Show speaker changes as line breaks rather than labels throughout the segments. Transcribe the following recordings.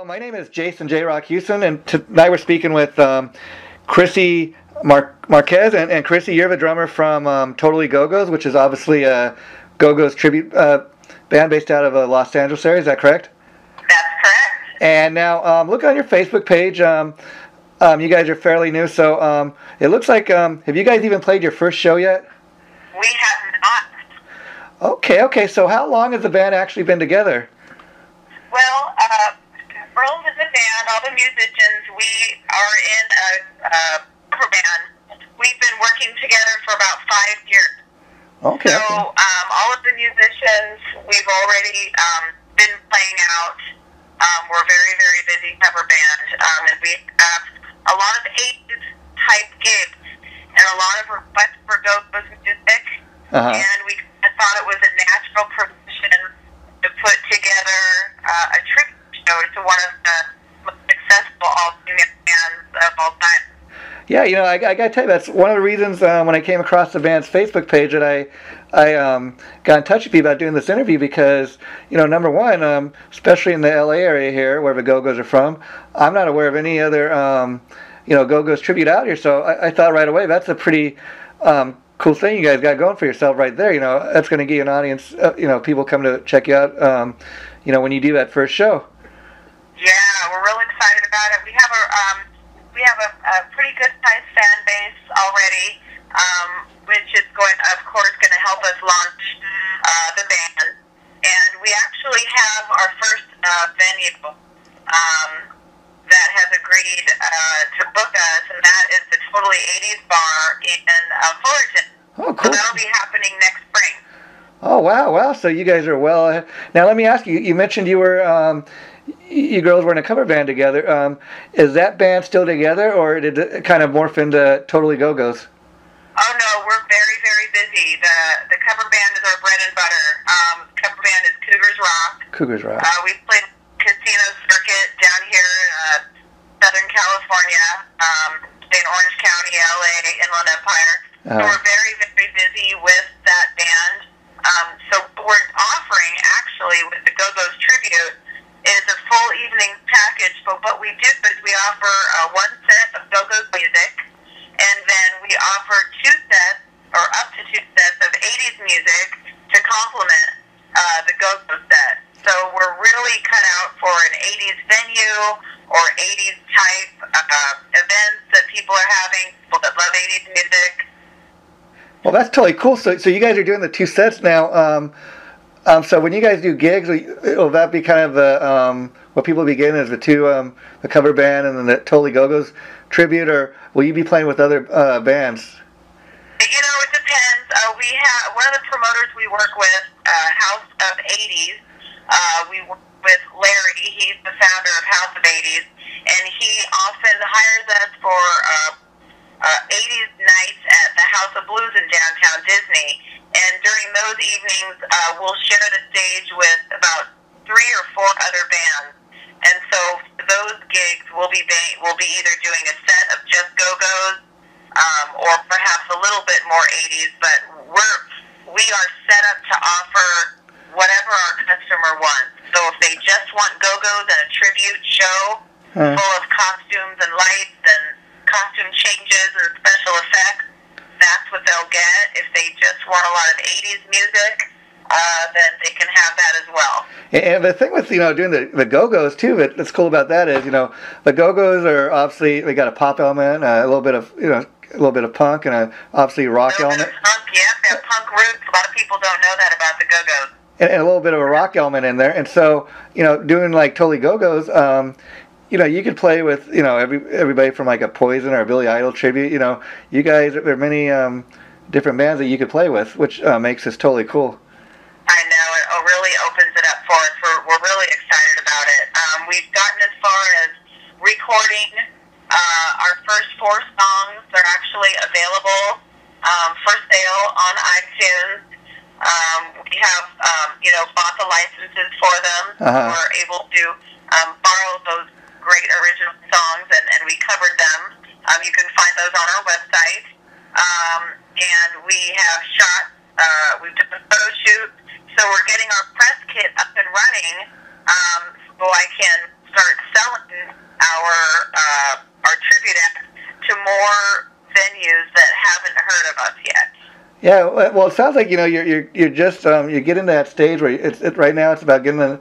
Hello, my name is Jason JROCK Houston, and tonight we're speaking with Chrissy Marquez. And Chrissy, you're the drummer from Totally GoGos, which is obviously a GoGos tribute band based out of Los Angeles area. Is that correct?
That's correct.
And now, look on your Facebook page. You guys are fairly new, so it looks like, have you guys even played your first show yet?
We have not.
Okay, so how long has the band actually been together?
Well, Earl is a band, all the musicians, we are in a cover band. We've been working together for about 5 years.
Okay.
So, all of the musicians, we've already been playing out. We're a very, very busy cover band, and we have a lot of 80s type gigs and a lot of requests for GoGos music. And we thought it was a natural progression to put together a tribute show to one of the most successful all-female bands of all time.
Yeah, I got to tell you, that's one of the reasons when I came across the band's Facebook page that I got in touch with you about doing this interview because, number one, especially in the LA area here, where the GoGos are from, I'm not aware of any other, GoGos tribute out here. So I thought right away that's a pretty cool thing you guys got going for yourself right there. That's going to give you an audience, people come to check you out, when you do that first show.
Yeah, we're real excited about it. We have a pretty good sized fan base already, which is of course, going to help us launch the band. And we actually have our first venue that has agreed to book us, and that is the Totally 80s Bar in Fullerton.
Oh, cool.
So that'll be happening next spring.
Oh, wow. So you guys are well ahead. Now, let me ask you, you mentioned you were, you girls were in a cover band together. Is that band still together, or did it kind of morph into Totally GoGos?
Oh, no, we're very, very busy. The cover band is our bread and butter. Cover band is
Cougars Rock.
We played casino circuit down here in Southern California, in Orange County, LA, Inland Empire. So we're very, very busy with that band. So what we're offering, actually, with the GoGos Tribute is a full evening package. But what we do is we offer one set of GoGos music, and then we offer 2 sets, or up to 2 sets of 80s music to complement the GoGos set. So we're really cut out for an 80s venue or 80s type events that people are having, people that love 80s music.
Well, that's totally cool. So you guys are doing the 2 sets now. So when you guys do gigs, will that be kind of the what people begin as the cover band and then the Totally GoGos tribute, or will you be playing with other bands?
It depends. We have one of the promoters we work with, House of 80s. We work with Larry. He's the founder of House of 80s, and he often hires us for 80s nights at the House of Blues in downtown Disney. And during those evenings, we'll share the stage with about 3 or 4 other bands. And so for those gigs, we'll be either doing a set of just GoGos, or perhaps a little bit more 80s. But we are set up to offer whatever our customer wants. So if they just want GoGos and a tribute show full of costumes and lights and costume changes and special effects, that's what they'll get. If they just want a lot of 80s music, then they can have that as well.
And the thing with doing the GoGos too, that's cool about that is the GoGos are obviously, they got a pop element, a little bit of punk, and obviously a rock element.
Punk, yeah, they have punk roots. A lot of people don't know that about the GoGos.
And a little bit of a rock element in there. And so doing like Totally GoGos, you could play with, everybody from like a Poison or a Billy Idol tribute. You guys, there are many different bands that you could play with, which makes this totally cool.
I know, it really opens it up for us. We're really excited about it. We've gotten as far as recording our first 4 songs. They're actually available for sale on iTunes. We have, bought the licenses for them. We're able to borrow those great original songs, and we covered them. You can find those on our website. And we have shot, we've done a photo shoot, so we're getting our press kit up and running, so I can start selling our tribute act to more venues that haven't heard of us yet.
Yeah, well, it sounds like you're just you're getting to that stage where right now it's about getting the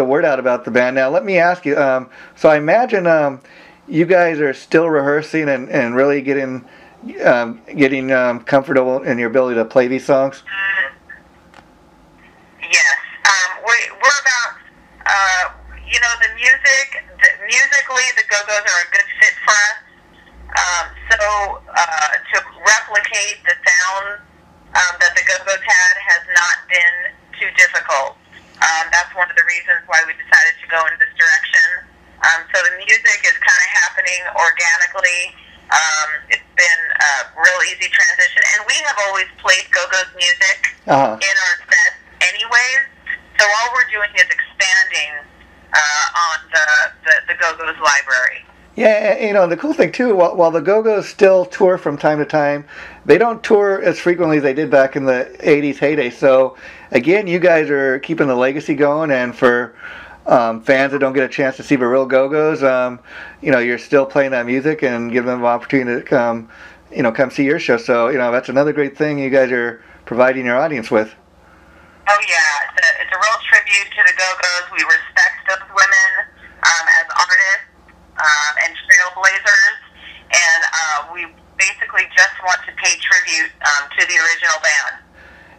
word out about the band. Now, let me ask you. So I imagine you guys are still rehearsing and really getting comfortable in your ability to play these songs.
Yes, we're about the music. Musically, the Go-Go's are a good fit for us. To replicate the sound that the Go-Go's had has not been too difficult. That's one of the reasons why we decided to go in this direction. So the music is kind of happening organically. It's been a real easy transition. And we have always played Go-Go's music in our sets anyways. So all we're doing is expanding on the Go-Go's library.
Yeah, the cool thing too, while the Go-Go's still tour from time to time, they don't tour as frequently as they did back in the 80s heyday. So, again, you guys are keeping the legacy going, and for fans that don't get a chance to see the real Go-Go's, you're still playing that music and giving them an opportunity to come see your show. So, that's another great thing you guys are providing your audience with.
Oh, yeah. It's a real tribute to the Go-Go's. We respect those women as artists. And trailblazers, and we basically just want to pay tribute to the original band.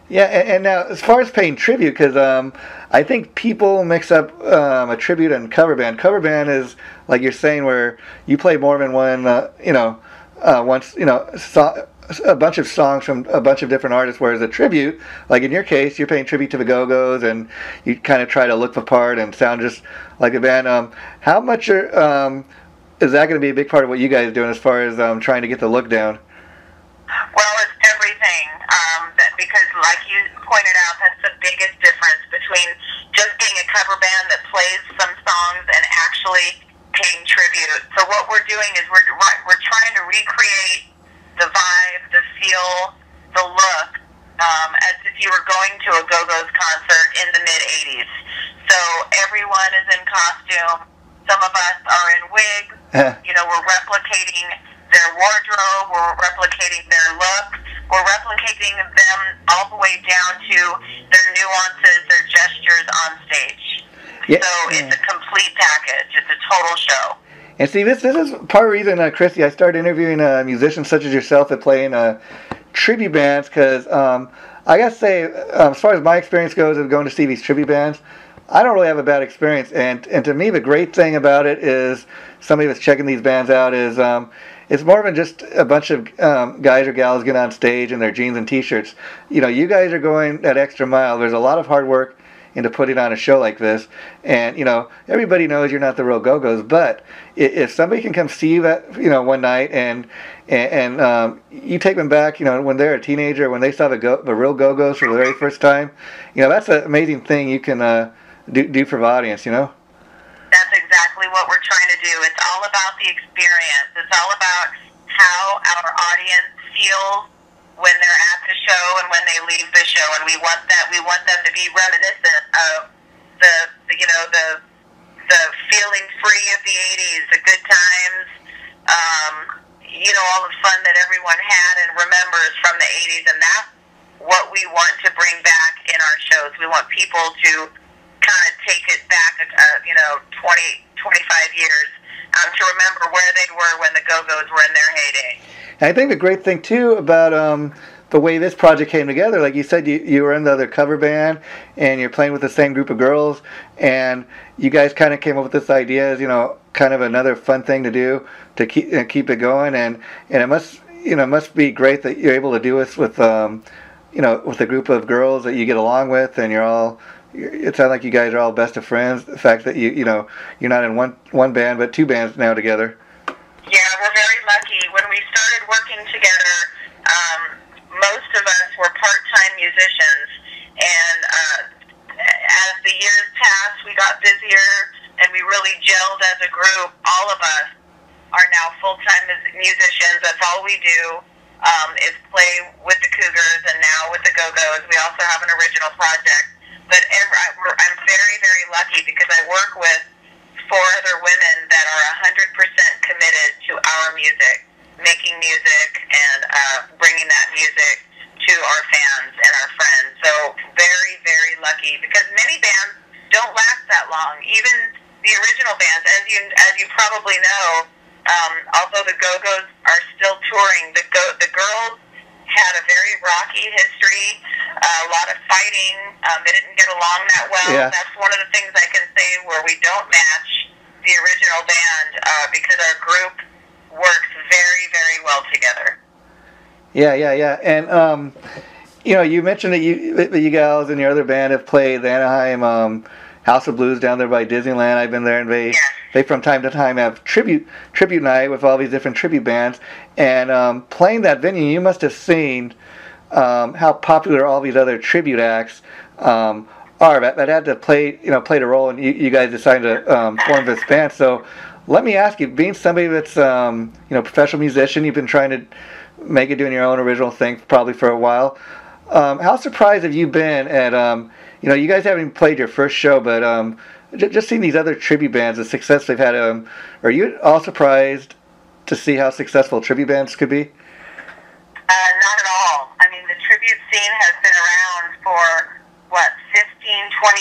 Yeah, and now as far as paying tribute, because I think people mix up a tribute and cover band. Cover band is like you're saying, where you play more than one, a bunch of songs from a bunch of different artists. Whereas a tribute, like in your case, you're paying tribute to the Go-Go's, and you kind of try to look the part and sound just like a band. How much is that going to be a big part of what you guys are doing as far as trying to get the look down?
Well, it's everything. Because, like you pointed out, that's the biggest difference between just being a cover band that plays some songs and actually paying tribute. So what we're doing is we're trying to recreate the vibe, the feel, the look, as if you were going to a Go-Go's concert in the mid-'80s. So everyone is in costume. Some of us are in wigs. We're replicating their wardrobe. We're replicating their look. We're replicating them all the way down to their nuances, their gestures on stage. Yeah. So it's a complete package. It's a total show.
And see, this is part of the reason, Christy, I started interviewing musicians such as yourself that play in tribute bands, because I gotta say, as far as my experience goes of going to see these tribute bands, I don't really have a bad experience. And to me, the great thing about it is somebody that's checking these bands out is it's more than just a bunch of guys or gals get on stage in their jeans and t-shirts. You guys are going that extra mile. There's a lot of hard work into putting on a show like this, and everybody knows you're not the real Go-Go's, but if somebody can come see you that one night and you take them back when they're a teenager, when they saw the real Go-Go's for the very first time, that's an amazing thing you can do for the audience.
That's exactly what we're trying to do. It's all about the experience. It's all about how our audience feels when they're at the show and when they leave the show, and we want them to be reminiscent of the feeling free of the 80s, the good times, all the fun that everyone had and remembers from the 80s, and that's what we want to bring back in our shows. We want people to kind of take it back 25 years to remember where they were when the Go-Go's were in their heyday.
And I think the great thing too about the way this project came together, like you said, you were in the other cover band and you're playing with the same group of girls, and you guys kind of came up with this idea as kind of another fun thing to do to keep it going, and it must be great that you're able to do this with with a group of girls that you get along with, and it sounds like you guys are all best of friends. The fact that you're not in one band but two bands now together.
Yeah, we're very lucky. When we started working together, most of us were part-time musicians, and as the years passed, we got busier, and we really gelled as a group. All of us are now full-time musicians. That's all we do, is play with the Cougars and now with the Go-Go's. We also have an original project. But I'm very, very lucky because I work with four other women that are 100% committed to our music, making music and bringing that music to our fans and our friends. So very, very lucky, because many bands don't last that long. Even the original bands, as you probably know, although the GoGos are still touring, the girls had a very rocky history, a lot of fighting. They didn't get along that well.
Yeah.
That's one of the things I can say where we don't match the original band, because our group works very, very well together.
Yeah. And you mentioned that you gals and your other band have played the Anaheim House of Blues down there by Disneyland. I've been there, and they from time to time have tribute night with all these different tribute bands. And playing that venue, you must have seen how popular all these other tribute acts are. That had to play a role, and you guys decided to form this band. So let me ask you, being somebody that's professional musician, you've been trying to make it doing your own original thing probably for a while. How surprised have you been at you guys haven't even played your first show, but just seeing these other tribute bands, the success they've had? Are you all surprised to see how successful tribute bands could be?
Not at all. I mean, the tribute scene has been around for 15-20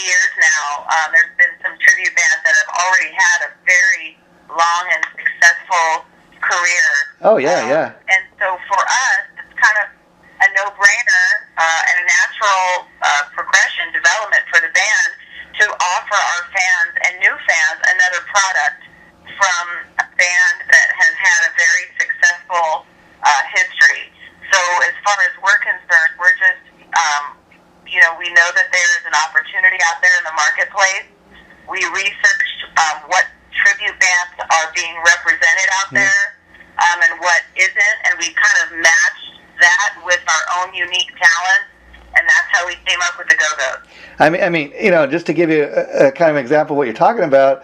years now. There's been some tribute bands that have already had a very long and successful career.
Oh yeah.
And so for us, it's kind of a no-brainer and a natural progression development for the band to offer our fans and new fans another product from a band that has had a very successful history. So as far as we're concerned, we're just we know that there is an opportunity out there in the marketplace. We researched what tribute bands are being represented out there and what isn't, and we kind of matched that with our own unique talent, and that's how we came up with the GoGos.
I mean, just to give you a kind of example of what you're talking about,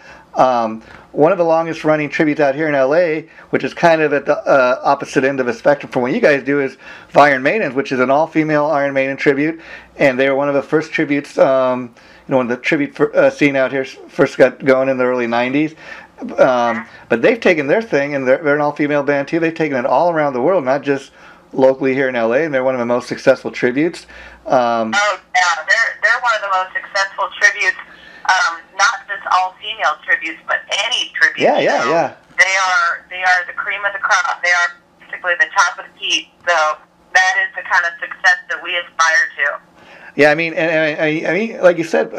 one of the longest running tributes out here in LA, which is kind of at the opposite end of the spectrum from what you guys do, is Iron Maidens, which is an all-female Iron Maiden tribute, and they were one of the first tributes, when the tribute scene out here first got going in the early 90s. But they've taken their thing, and they're an all-female band too. They've taken it all around the world, not just locally here in LA, and they're one of the most successful tributes.
They're one of the most successful tributes, not just all-female tributes, but any tribute.
Yeah.
They are the cream of the crop. They are basically the top of the heap. So that is the kind of success that we aspire to.
Yeah, I mean, like you said,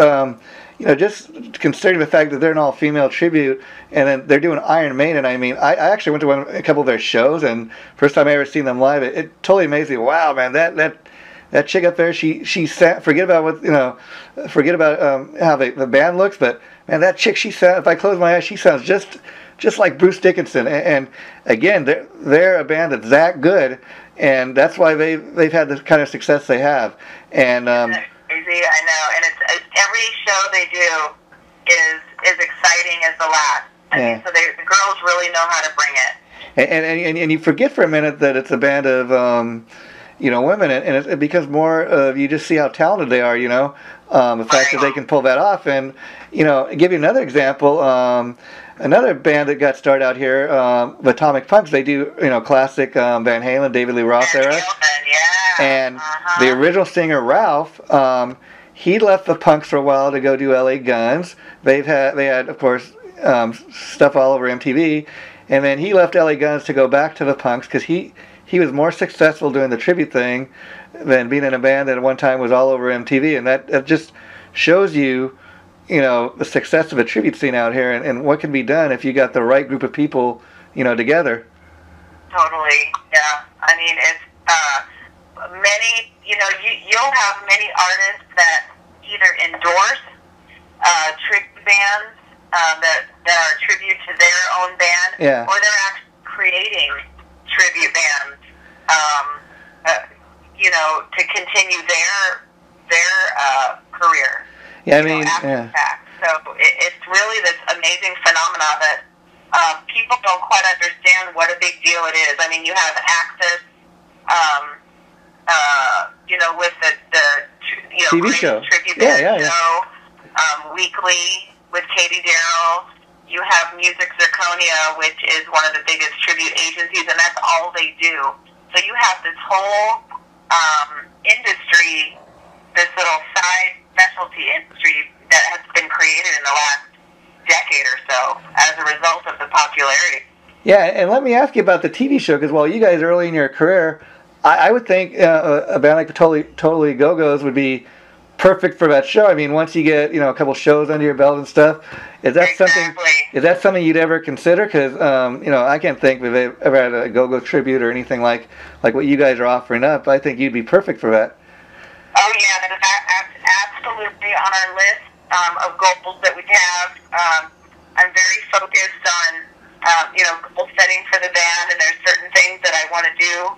just considering the fact that they're an all-female tribute, and then they're doing Iron Maiden. I mean, I actually went to a couple of their shows, and first time I ever seen them live, it totally amazed me. Wow, man, that chick up there, she sang. Forget about how the band looks, but man, that chick, she sounds. If I close my eyes, she sounds just like Bruce Dickinson. And again, they're a band that's that good, and that's why they've had the kind of success they have. And
crazy, I know, and it's every show they do is exciting as the last. I mean, so the girls really know how to bring it.
And you forget for a minute that it's a band of women, and it becomes more of, you just see how talented they are. The fact that they can pull that off. And give you another example. Another band that got started out here, Atomic Punks. They do classic Van Halen, David Lee Roth era. And the original singer Ralph, he left the Punks for a while to go do LA Guns. They had of course stuff all over MTV, and then he left LA Guns to go back to the Punks because he was more successful doing the tribute thing than being in a band that at one time was all over MTV. And that just shows you, the success of a tribute scene out here, and what can be done if you got the right group of people, together.
Totally, yeah. I mean, it's many. You'll have many artists that either endorse tribute bands that are a tribute to their own band, or they're actually creating tribute bands, to continue their career.
Yeah, I mean,
So it's really this amazing phenomenon that people don't quite understand what a big deal it is. I mean, you have Access, with the
TV show,
tribute band show, weekly with Katie Darrell. You you have Music Zirconia, which is one of the biggest tribute agencies, and that's all they do. So you have this whole industry, this little side specialty industry that has been created in the last decade or so as a result of the popularity.
Yeah, and let me ask you about the TV show, because while you guys early in your career, I would think a band like the Totally GoGos would be perfect for that show. I mean, once you get a couple shows under your belt and stuff, is that something you'd ever consider? Because I can't think we've ever had a Go-Go tribute or anything like what you guys are offering up. I think you'd be perfect for that.
Oh yeah, that's absolutely on our list of goals that we have. I'm very focused on goal setting for the band, and there's certain things that I want to do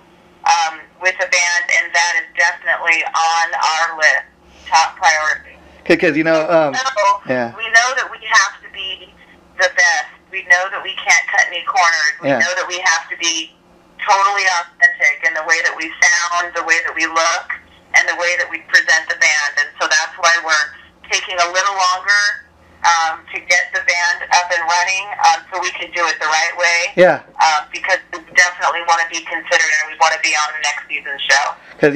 with the band, and that is definitely on our list. Top priority.
Because
we know that we have to be the best. We know that we can't cut any corners. We know that we have to be totally authentic in the way that we sound, the way that we look, and the way that we present the band. And so that's why we're taking a little longer to get the band up and running, so we can do it the right way.
Yeah.
Because we definitely want to be considered, and we want to be on the next season's show.
Because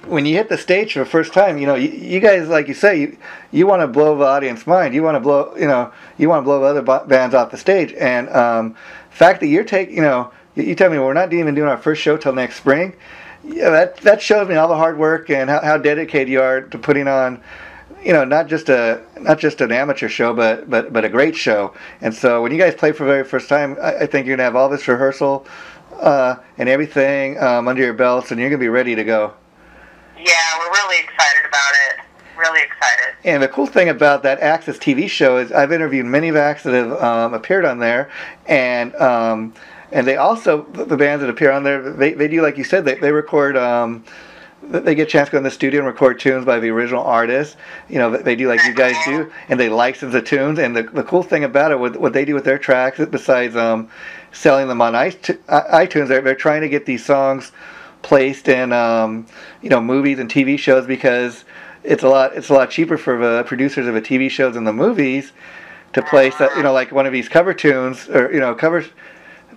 when you hit the stage for the first time, you guys, like you say, you want to blow the audience mind. You want to blow other bands off the stage. And the fact that you're taking, you tell me we're not even doing our first show till next spring. Yeah, that shows me all the hard work and how dedicated you are to putting on. Not just an amateur show, but a great show. And so when you guys play for the very first time, I think you're gonna have all this rehearsal and everything under your belts, and you're gonna be ready to go.
Yeah, we're really excited about it. Really excited.
And the cool thing about that Access TV show is I've interviewed many of the acts that have appeared on there, and they also, the bands that appear on there, they do, like you said, they record. They get a chance to go in the studio and record tunes by the original artist. They do like you guys do, and they license the tunes. And the cool thing about it, what they do with their tracks, besides selling them on iTunes, they're trying to get these songs placed in movies and TV shows, because it's a lot cheaper for the producers of the TV shows and the movies to place like one of these cover tunes or cover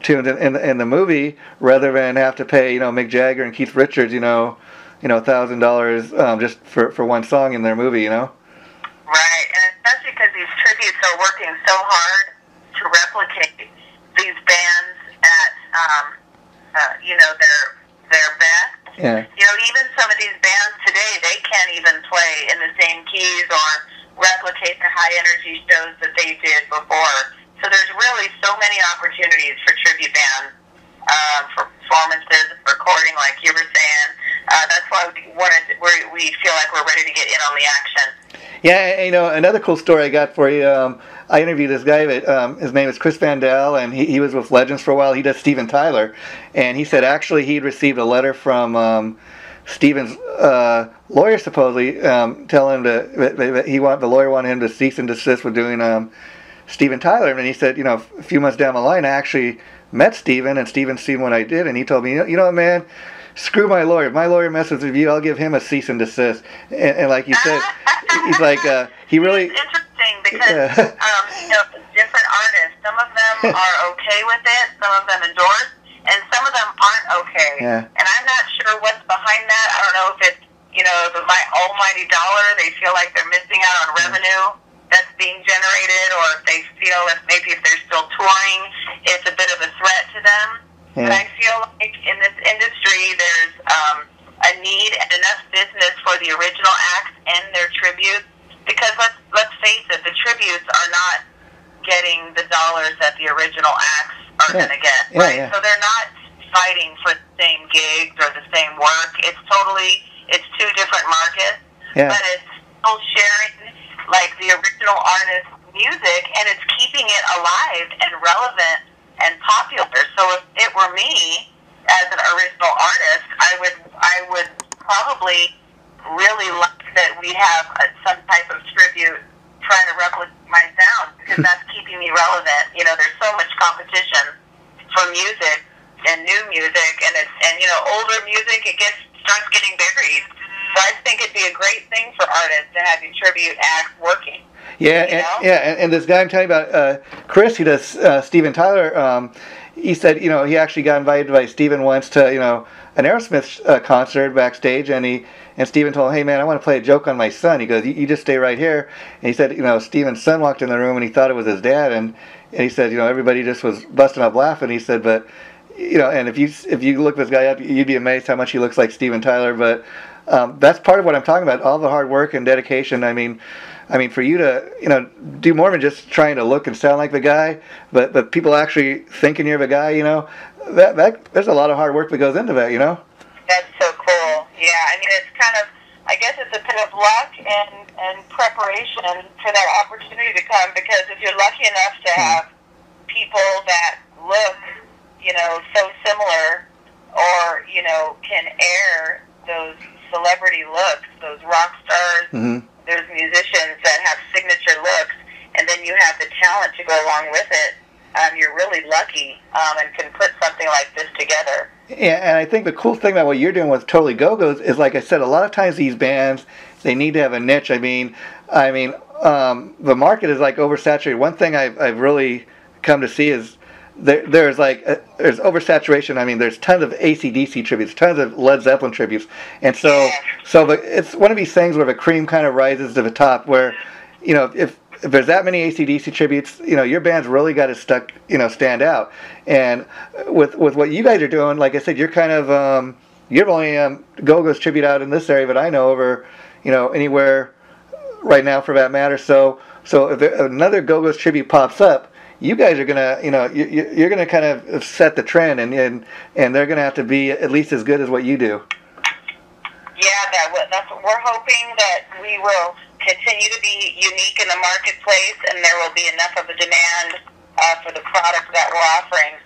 tunes in the movie, rather than have to pay Mick Jagger and Keith Richards $1,000 just for one song in their movie.
Right, and especially because these tributes are working so hard to replicate these bands at their best.
Yeah.
Even some of these bands today, they can't even play in the same keys or replicate the high energy shows that they did before. So there's really so many opportunities for tribute bands, for performances, recording, like you were saying. That's why we feel like we're ready to get in on the action.
Yeah, another cool story I got for you. I interviewed this guy. His name is Chris Vandell, and he was with Legends for a while. He does Steven Tyler, and he said actually he'd received a letter from Steven's lawyer, supposedly, telling him the lawyer wanted him to cease and desist with doing Steven Tyler. And he said, a few months down the line, I actually met Steven, and Steven's seen what I did, and he told me, you know what, man, screw my lawyer. If my lawyer messes with you, I'll give him a cease and desist. And like you said, he's like, he really...
It's interesting because, different artists, some of them are okay with it, some of them endorse, and some of them aren't okay.
Yeah.
And I'm not sure what's behind that. I don't know if it's, the almighty dollar, they feel like they're missing out on revenue that's being generated, or if they feel if they're still touring, it's a bit of a threat to them. Yeah. But I feel like in this industry, there's a need and enough business for the original acts and their tributes, because let's face it, the tributes are not getting the dollars that the original acts are going to get, right? Yeah. So they're not fighting for the same gigs or the same work. It's two different markets, but it's still sharing like the original artist's music, and it's keeping it alive and relevant and popular. So if it were me as an original artist, I would probably really like that we have some type of tribute trying to replicate my sound, because that's keeping me relevant. There's so much competition for music and new music, and older music, starts getting buried. So I think it'd be a great thing for artists to have your tribute acts working.
Yeah, and this guy I'm telling you about, Chris, he does Steven Tyler. He said, he actually got invited by Steven once to, an Aerosmith concert backstage, and Steven told him, hey man, I want to play a joke on my son. He goes, you just stay right here. And he said, Steven's son walked in the room and he thought it was his dad, and he said, everybody just was busting up laughing. He said, but and if you look this guy up, you'd be amazed how much he looks like Steven Tyler. But that's part of what I'm talking about, all the hard work and dedication. I mean, for you to, do more than just trying to look and sound like the guy, but people actually thinking you're the guy, that there's a lot of hard work that goes into that,
That's so cool. Yeah, I mean, it's kind of, I guess it's a bit of luck and preparation for that opportunity to come, because if you're lucky enough to have people that look, so similar, or, can air those celebrity looks, those rock stars, there's musicians that have signature looks, and then you have the talent to go along with it. You're really lucky and can put something like this together.
Yeah, and I think the cool thing about what you're doing with Totally Go-Go's is, like I said, a lot of times these bands, they need to have a niche. I mean, the market is like oversaturated. One thing I've really come to see is there's oversaturation. I mean, there's tons of AC/DC tributes, tons of Led Zeppelin tributes, and so it's one of these things where the cream kind of rises to the top. Where, if there's that many AC/DC tributes, your band's really got to stand out. And with what you guys are doing, like I said, you're kind of you're only Go-Go's tribute out in this area, but I know over anywhere right now for that matter. So if another Go-Go's tribute pops up, you guys are gonna, you're gonna kind of set the trend, and they're gonna have to be at least as good as what you do.
Yeah, that's what we're hoping, that we will continue to be unique in the marketplace, and there will be enough of a demand for the product that we're offering.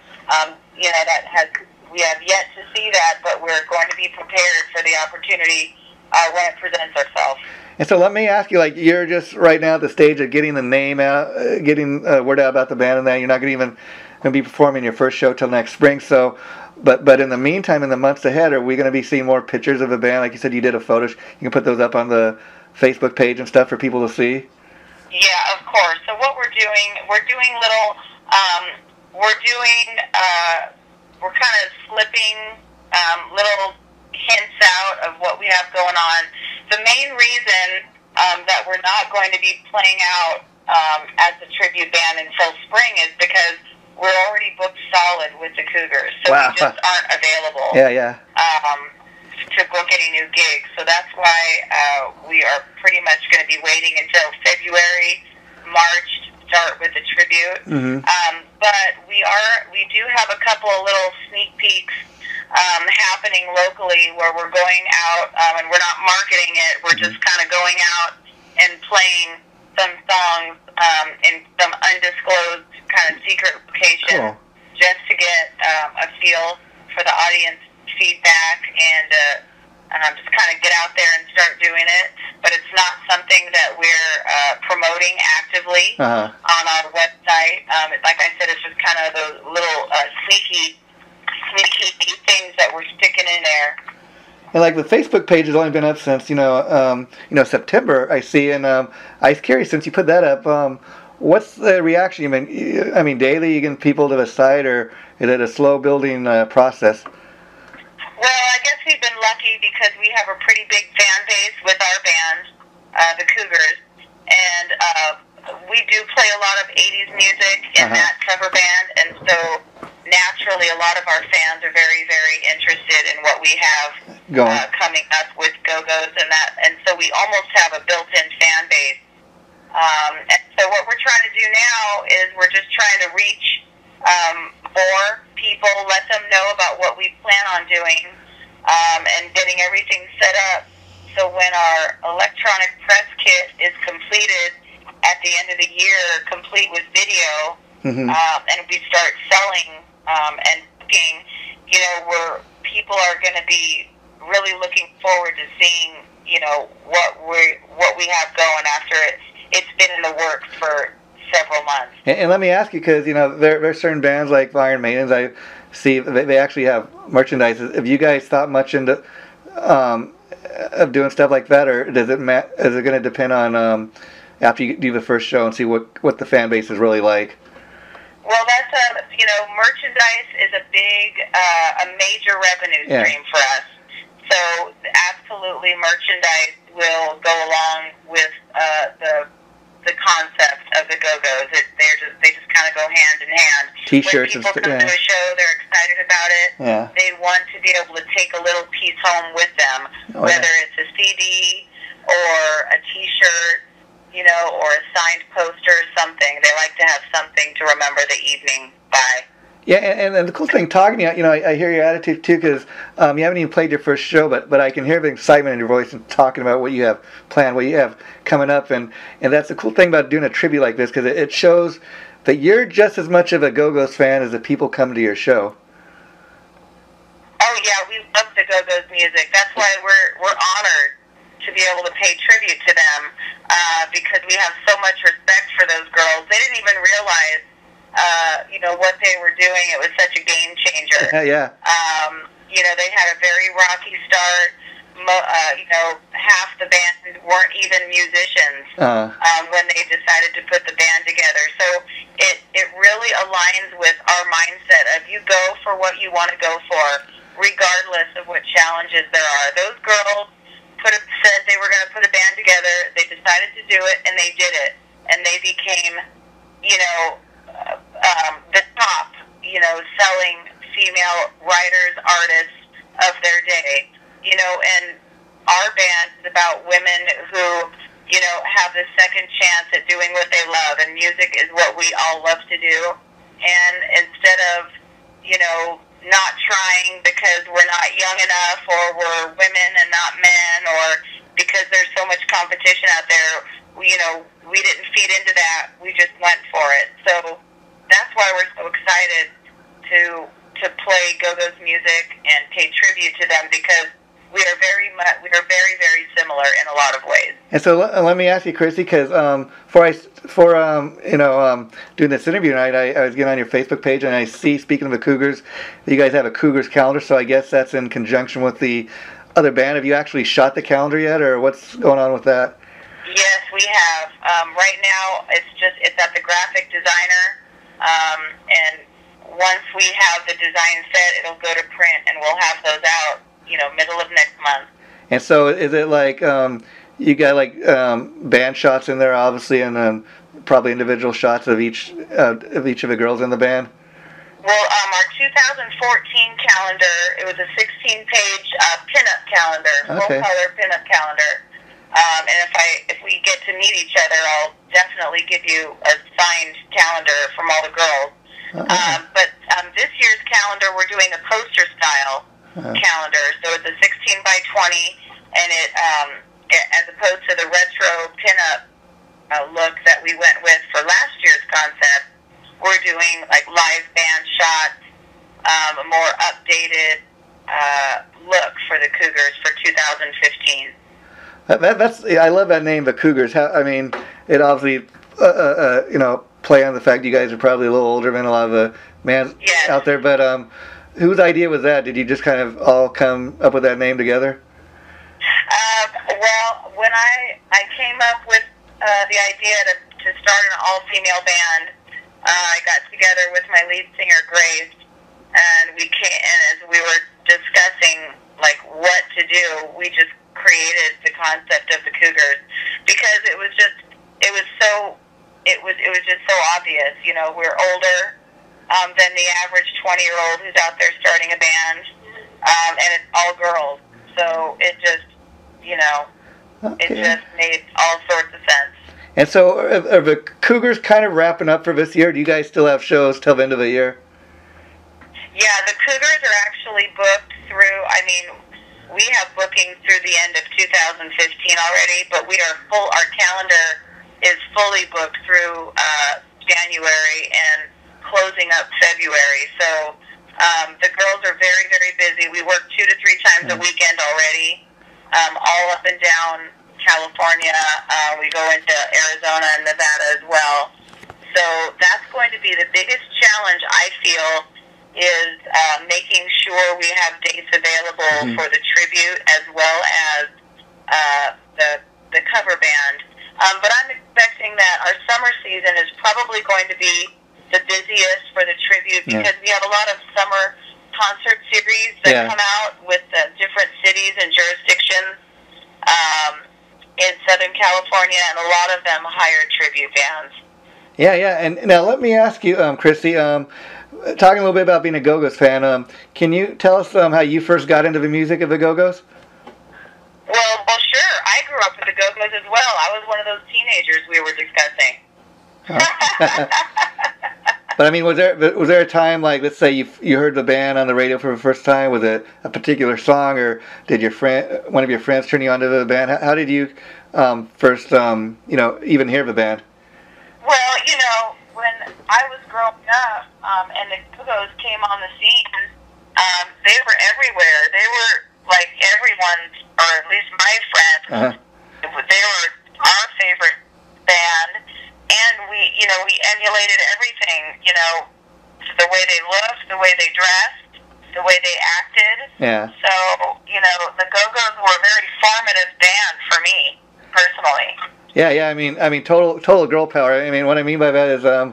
We have yet to see that, but we're going to be prepared for the opportunity when it presents itself.
And so let me ask you, you're just right now at the stage of getting the name out, getting word out about the band and that. You're not going to be performing your first show till next spring. So, but in the meantime, in the months ahead, are we going to be seeing more pictures of the band? Like you said, you did a photo. You can put those up on the Facebook page and stuff for people to see.
Yeah, of course. So what we're doing little, we're kind of slipping little hints out of what we have going on. The main reason that we're not going to be playing out as a tribute band until spring is because we're already booked solid with the Cougars, so we just aren't available to book any new gigs. So that's why we are pretty much going to be waiting until February, March to start with the tribute. But we do have a couple of little sneak peeks happening locally where we're going out, and we're not marketing it. We're just kind of going out and playing some songs in some undisclosed kind of secret location, just to get a feel for the audience feedback and just kind of get out there and start doing it. But it's not something that we're promoting actively on our website. Like I said, it's just kind of those little sneaky things that we're sticking in there.
And the Facebook page has only been up since September, I see. And I was curious, since you put that up, what's the reaction? I mean, daily you get people to the site, or is it a slow building process?
Well, I guess we've been lucky because we have a pretty big fan base with our band, the Cougars, and we do play a lot of 80s music in that cover band, and so naturally a lot of our fans are very, very interested in what we have coming up with Go-Go's and so we almost have a built-in fan base. And so what we're trying to do now is we're just trying to reach more people, let them know about what we plan on doing, and getting everything set up so when our electronic press kit is completed at the end of the year, complete with video, and we start selling and booking, where people are going to be really looking forward to seeing, what we have going after it's been in the works for several months.
And let me ask you, because there are certain bands like Iron Maidens, I see they actually have merchandise. Have you guys thought much into of doing stuff like that, or is it going to depend on after you do the first show and see what the fan base is really like?
Well, that's merchandise is a major revenue stream for us. So absolutely, merchandise will go along with the concept of the Go-Go's. They just kind of go hand in hand.
T-shirts
when people come to a show, they're excited about it.
Yeah.
They want to be able to take a little piece home with them, whether it's a CD or a T-shirt, or a signed poster or something. They like to have something to remember the evening by.
Yeah, and the cool thing talking to you, I hear your attitude too, because you haven't even played your first show, but I can hear the excitement in your voice and talking about what you have planned, what you have coming up, and that's the cool thing about doing a tribute like this, because it shows that you're just as much of a Go-Go's fan as the people coming to your show.
Oh yeah, we love the Go-Go's music. That's why we're honored to be able to pay tribute to them, because we have so much respect for those girls. They didn't even realize what they were doing. It was such a game changer.
Yeah.
They had a very rocky start. Half the band weren't even musicians when they decided to put the band together. So it really aligns with our mindset of you go for what you want to go for, regardless of what challenges there are. Those girls said they were going to put a band together. They decided to do it, and they did it. And they became, the top, selling female writers, artists of their day. And our band is about women who, have the second chance at doing what they love. And music is what we all love to do. And instead of, not trying because we're not young enough, or we're women and not men, or because there's so much competition out there, we didn't feed into that. We just went for it. So that's why we're so excited to play Go-Go's music and pay tribute to them, because we are very, very similar in a lot of ways.
And so let me ask you, Christy, because doing this interview tonight, I was getting on your Facebook page, and I see, speaking of the Cougars, that you guys have a Cougars calendar. So I guess that's in conjunction with the other band. Have you actually shot the calendar yet, or what's going on with that?
Yes, we have. Right now, it's at the graphic designer, and once we have the design set, it'll go to print, and we'll have those out, middle of next month.
And so is it like you got band shots in there, obviously, and then probably individual shots of each of the girls in the band?
Well, our 2014 calendar, it was a 16-page pinup calendar, full-color pinup calendar. And if we get to meet each other, I'll definitely give you a signed calendar from all the girls. But this year's calendar, we're doing a poster-style calendar. So it's a 16 by 20, and it as opposed to the retro pinup look that we went with for last year's concept, we're doing live band shots, a more updated look for the Cougars for 2015.
I love that name, the Cougars. It obviously play on the fact you guys are probably a little older than a lot of the men out there. But whose idea was that? Did you just kind of all come up with that name together?
Well, when I came up with the idea to start an all-female band, I got together with my lead singer, Grace, and as we were discussing what to do, we just created the concept of the Cougars, because it was just so obvious. We're older than the average 20-year-old who's out there starting a band, and it's all girls, so it just it just made all sorts of sense.
And so are the Cougars kind of wrapping up for this year? Do you guys still have shows till the end of the year?
Yeah, the Cougars are actually booked through, we have bookings through the end of 2015 already, but our calendar is fully booked through January and closing up February. So the girls are very, very busy. We work 2 to 3 times a weekend already, all up and down California. We go into Arizona and Nevada as well. So that's going to be the biggest challenge, I feel, is making sure we have dates available for the tribute as well as the cover band. But I'm expecting that our summer season is probably going to be the busiest for the tribute because we have a lot of summer concert series that come out with different cities and jurisdictions in Southern California, and a lot of them hire tribute bands.
Yeah, yeah. And now let me ask you, Christy, talking a little bit about being a GoGos fan, can you tell us how you first got into the music of the GoGos?
Well, sure. I grew up with the GoGos as well. I was one of those teenagers we were discussing.
But I mean, was there a time, like, let's say you heard the band on the radio for the first time? Was it a particular song, or did one of your friends turn you on to the band? How did you first even hear the band?
Well, when I was growing up and the GoGos came on the scene, they were everywhere. They were like everyone's, or at least my friends. They were our favorite band. And we emulated everything, the way they looked, the way they dressed, the way they acted. Yeah. So, the Go-Go's were a very formative band for me, personally.
Yeah, yeah. I mean, total girl power. I mean, what I mean by that is, I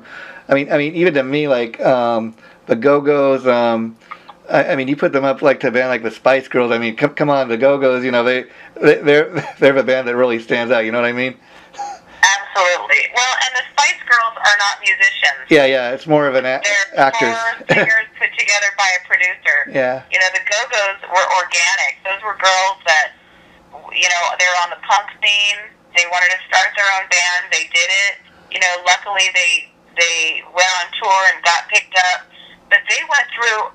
mean, even to me, like, the Go-Go's, I mean, you put them up like to a band like the Spice Girls. I mean, come on, the Go-Go's, they're the band that really stands out. You know what I mean?
Absolutely. Well, and the Spice Girls are not musicians.
Yeah, yeah. It's more of an actors.
They're singers put together by a producer.
Yeah.
The Go-Go's were organic. Those were girls that, they were on the punk scene. They wanted to start their own band. They did it. Luckily they went on tour and got picked up. But they went through,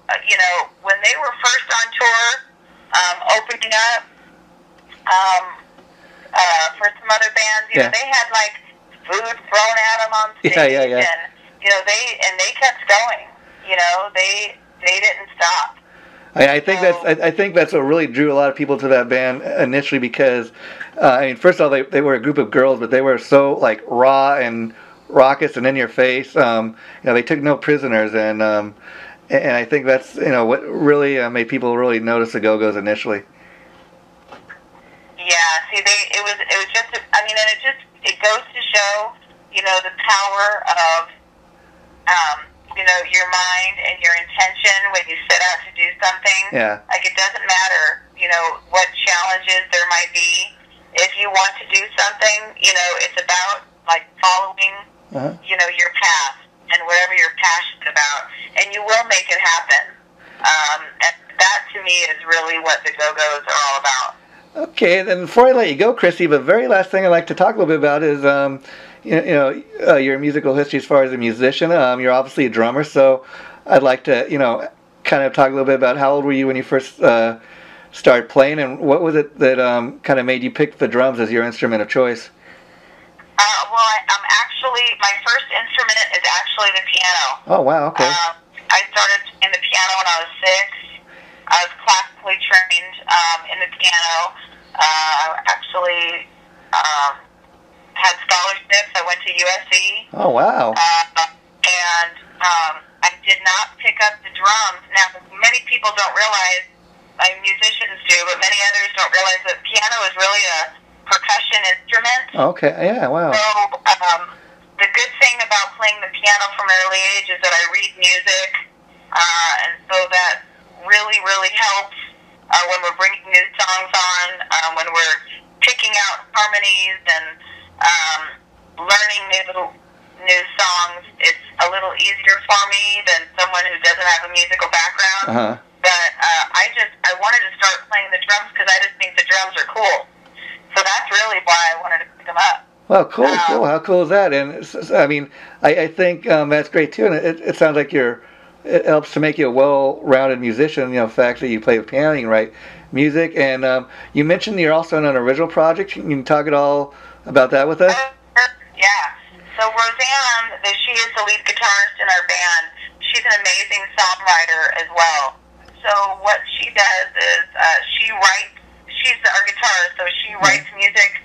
when they were first on tour, opening up, for some other bands, they had like food thrown at them on stage, and they kept going. They didn't stop.
I think that's what really drew a lot of people to that band initially because, I mean, first of all, they were a group of girls, but they were so like raw and raucous and in your face. They took no prisoners, and I think that's what really made people really notice the Go-Go's initially.
Yeah, see, it was just, and it goes to show, the power of, your mind and your intention when you set out to do something. Yeah. Like, it doesn't matter, what challenges there might be. If you want to do something, it's about, like, following, your path and whatever you're passionate about, and you will make it happen. And that, to me, is really what the Go-Go's are all about.
Okay, then before I let you go, Christy, the very last thing I'd like to talk a little bit about is, your musical history as far as a musician. You're obviously a drummer, so I'd like to, kind of talk a little bit about how old were you when you first started playing, and what was it that kind of made you pick the drums as your instrument of choice?
I'm actually, my first instrument is actually the piano.
Oh, wow, okay.
I started playing the piano when I was 6. I was classically trained in the piano. I actually had scholarships. I went to USC.
Oh, wow.
And I did not pick up the drums. Now, many people don't realize, musicians do, but many others don't realize that piano is really a percussion instrument.
Okay, yeah, wow.
So, the good thing about playing the piano from an early age is that I read music, and so that really helps when we're bringing new songs on, when we're picking out harmonies and learning new songs. It's a little easier for me than someone who doesn't have a musical background. But I wanted to start playing the drums because I just think the drums are cool. So that's really why I wanted to pick them up.
Well, cool. How cool is that? And I mean, I think that's great too. And it sounds like it helps to make you a well-rounded musician. The fact that you play the piano, you can write music, and you mentioned you're also in an original project. Can you talk at all about that with us?
Yeah. So Roseanne, she is the lead guitarist in our band. She's an amazing songwriter as well. So what she does is she's our guitarist, so she writes music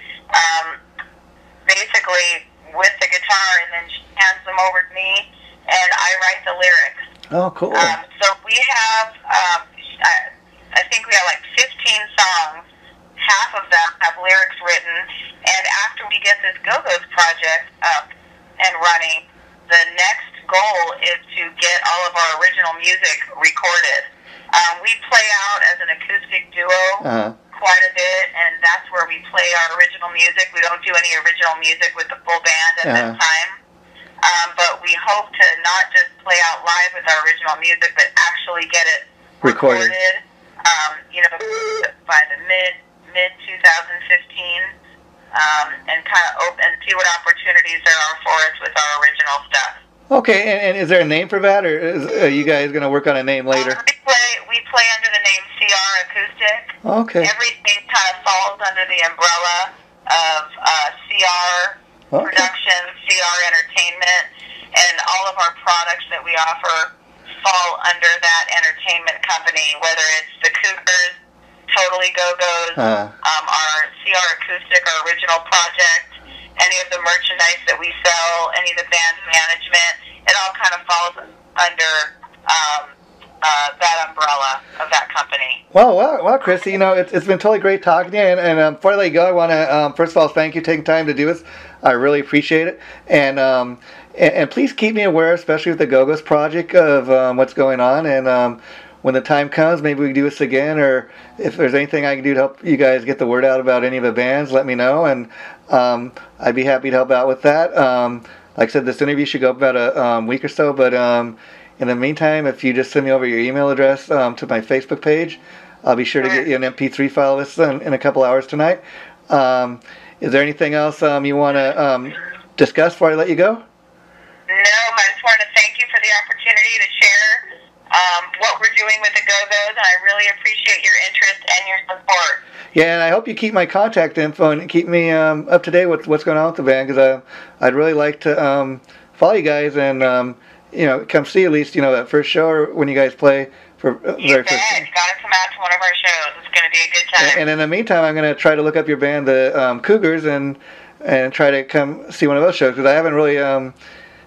basically with the guitar, and then she hands them over to me, and I write the lyrics.
Oh, cool.
So we have, I think we have like 15 songs half of them have lyrics written. And after we get this GoGos project up and running, the next goal is to get all of our original music recorded. We play out as an acoustic duo quite a bit, and that's where we play our original music. We don't do any original music with the full band at this time. But we hope to not just play out live with our original music, but actually get it recorded. By the mid 2015, and kind of open and see what opportunities there are for us with our original stuff.
Okay, and is there a name for that, or are you guys going to work on a name later?
We play under the name CR Acoustic.
Okay.
Everything kind of falls under the umbrella of CR Productions, CR Entertainment, and all of our products that we offer fall under that entertainment company, whether it's the Cougars, Totally GoGos, our CR Acoustic, our original project, any of the merchandise that we sell, any of the band management, it all kind of falls under that umbrella of that company.
Well, Christy, it's been totally great talking to you, and before I let you go, I want to first of all thank you for taking time to do this. I really appreciate it, and please keep me aware, especially with the GoGos project, of what's going on, and when the time comes, maybe we can do this again, or if there's anything I can do to help you guys get the word out about any of the bands, let me know, and I'd be happy to help out with that. Like I said, this interview should go up about a week or so, but in the meantime, if you just send me over your email address to my Facebook page, I'll be sure to get you an MP3 file of this in a couple hours tonight. Is there anything else you want to discuss before I let you go?
No, I just wanted to thank you for the opportunity to share what we're doing with the GoGos, and I really appreciate your interest and your support.
Yeah, and I hope you keep my contact info and keep me up to date with what's going on with the band, because I'd really like to follow you guys and come see at least that first show or when you guys play for very first.
You gotta come out to one of our shows. It's gonna be a good time.
And in the meantime, I'm gonna try to look up your band, the Cougars, and try to come see one of those shows, because I haven't really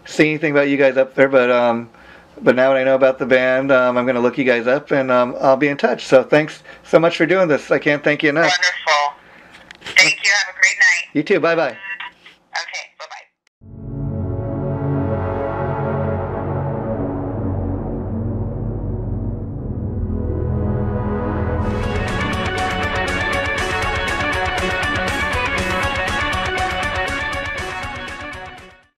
seen anything about you guys up there, but now that I know about the band, I'm going to look you guys up, and I'll be in touch. So thanks so much for doing this. I can't thank you enough.
Wonderful. Thank you. Have a great night.
You too. Bye-bye.